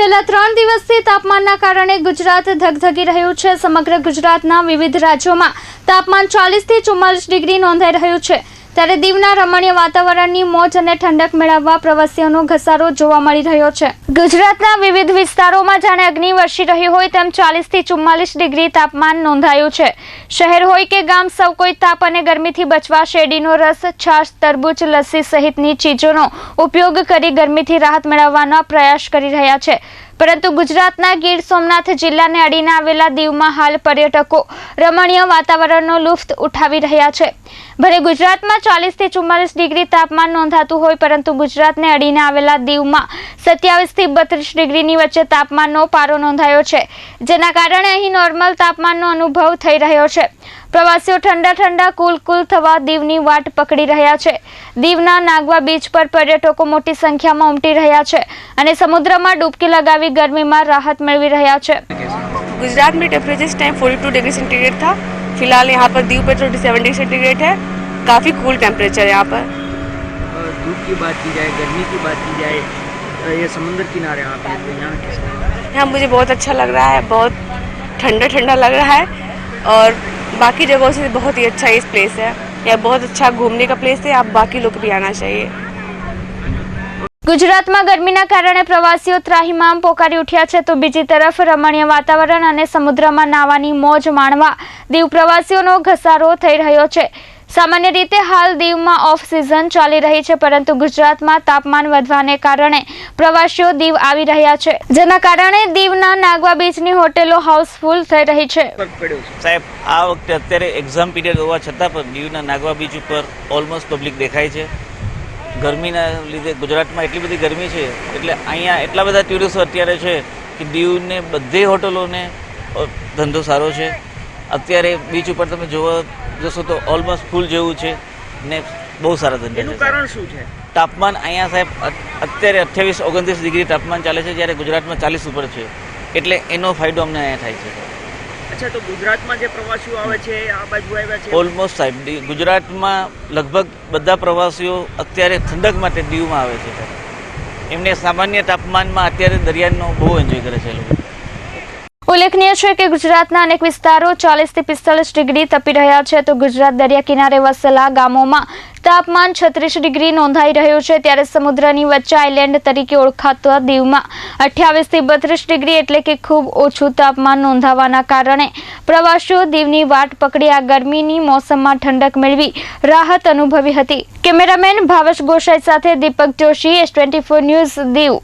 છેલ્લા 3 દિવસથી તાપમાનના કારણે ગુજરાત ધગધગી રહ્યું છે। સમગ્ર ગુજરાતના વિવિધ રાજ્યોમાં તાપમાન 40 થી 44 ડિગ્રી નોંધાઈ રહ્યું છે। ત્યારે દીવના રમણીય વાતાવરણની મોજ અને ઠંડક મેળવવા પ્રવાસીઓનો ઘસારો જોવા મળી રહ્યો છે। ગુજરાતના વિવિધ વિસ્તારોમાં જાણે અગ્નિ વરસી રહી હોય તેમ 40 થી 44 ડિગ્રી તાપમાન નોંધાયું છે। શહેર હોય કે ગામ, સૌ કોઈ તાપ અને ગરમીથી બચવા શેરડીનો રસ, છાશ, તરબૂચ, લસ્સી સહિતની ચીજોનો ઉપયોગ કરી ગરમીથી રાહત મેળવવાનો પ્રયાસ કરી રહ્યા છે। પરંતુ ગુજરાતના ગીર સોમનાથ જિલ્લાને અડીને આવેલા દીવમાં હાલ પર્યટકો રમણીય વાતાવરણનો લુફ્ત ઉઠાવી રહ્યા છે। ભલે ગુજરાતમાં 40 થી 44 ડિગ્રી તાપમાન નોંધાતું હોય, પરંતુ ગુજરાતને અડીને આવેલા દીવમાં 27 થી 32 ડિગ્રીની વચ્ચે તાપમાનનો પારો નોંધાયો છે, જેના કારણે અહીં નોર્મલ તાપમાનનો અનુભવ થઈ રહ્યો છે। પ્રવાસીઓ ઠંડા કુલ થવા દીવની વાટ પકડી રહ્યા છે। દીવના નાગવા બીચ પર પર્યટકો મોટી સંખ્યામાં ઉમટી રહ્યા છે અને સમુદ્રમાં ડૂબકી લગાવી गर्मी राहत मिल रहा है। गुजरात में टेम्परेचर इस टाइम 42 डिग्री सेंटीग्रेड था। फिलहाल यहाँ पर दीव पे 27 डिग्री सेंटीग्रेड है। काफ़ी कूल टेम्परेचर है यहाँ पर। धूप की बात की जाए, गर्मी की बात की जाए, ये समुद्र किनारे आप हैं तो यहाँ कैसा? यहाँ मुझे बहुत अच्छा लग रहा है, बहुत ठंडा लग रहा है और बाकी जगहों से बहुत ही अच्छा इस प्लेस है। यह बहुत अच्छा घूमने का प्लेस है। आप बाकी लोग भी आना चाहिए। ગુજરાતમાં ગરમીના કારણે પ્રવાસીઓ ત્રાહિમામ પોકારી ઉઠ્યા છે, તો બીજી તરફ રમણીય વાતાવરણ અને સમુદ્રમાં નાહવાની મોજ માણવા દીવ પ્રવાસીઓનો ઘસારો થઈ રહ્યો છે। સામાન્ય રીતે હાલ દીવમાં ઓફ સિઝન ચાલી રહી છે, પરંતુ ગુજરાતમાં તાપમાન વધવાને કારણે પ્રવાસીઓ દીવ આવી રહ્યા છે, જેના કારણે દીવના નાગવા બીચની હોટેલો હાઉસફુલ થઈ રહી છે। સાહેબ, આ વખતે અત્યારે એક્ઝામ પીરિયડ હોવા છતાં પણ દીવના નાગવા બીચ ઉપર ઓલમોસ્ટ પબ્લિક દેખાય છે। ગરમીના લીધે ગુજરાતમાં એટલી બધી ગરમી છે, એટલે અહીંયા એટલા બધા ટુરિસ્ટો અત્યારે છે કે દીવને બધી હોટલોને ધંધો સારો છે। અત્યારે બીચ ઉપર તમે જશો તો ઓલમોસ્ટ ફૂલ જેવું છે ને બહુ સારા ધંધા છે। કારણ શું છે? તાપમાન અહીંયા સાહેબ અત્યારે 28-29 ડિગ્રી તાપમાન ચાલે છે, જ્યારે ગુજરાતમાં 40 ઉપર છે, એટલે એનો ફાયદો અમને અહીંયા થાય છે। અચ્છા, તો ગુજરાતમાં જે પ્રવાસીઓ આવે છે આ બાજુ આવ્યા છે? ઓલમોસ્ટ સાહેબ ગુજરાતમાં લગભગ બધા પ્રવાસીઓ અત્યારે ઠંડક માટે દીવમાં આવે છે। એમને સામાન્ય તાપમાનમાં અત્યારે દરિયાનો બહુ એન્જોય કરે છે લોકો। ઉલ્લેખનીય છે કે ગુજરાતના અનેક વિસ્તારો 40 થી 45 ડિગ્રી તપી રહ્યા છે, તો ગુજરાત દરિયા કિનારે વસેલા ગામોમાં તાપમાન 36 ડિગ્રી નોંધાઈ રહ્યું છે, ત્યારે સમુદ્રની વચ્ચે આઇલેન્ડ તરીકે ઓળખાતા દીવમાં 28 થી 32 ડિગ્રી એટલે કે ખૂબ ઓછું તાપમાન નોંધાવાના કારણે પ્રવાસીઓ દીવની વાટ પકડી આ ગરમીની મોસમમાં ઠંડક મેળવી રાહત અનુભવી હતી। કેમેરામેન ભાવેશ ગોસાઈ સાથે દીપક જોશી, S24 ન્યૂઝ, દીવ।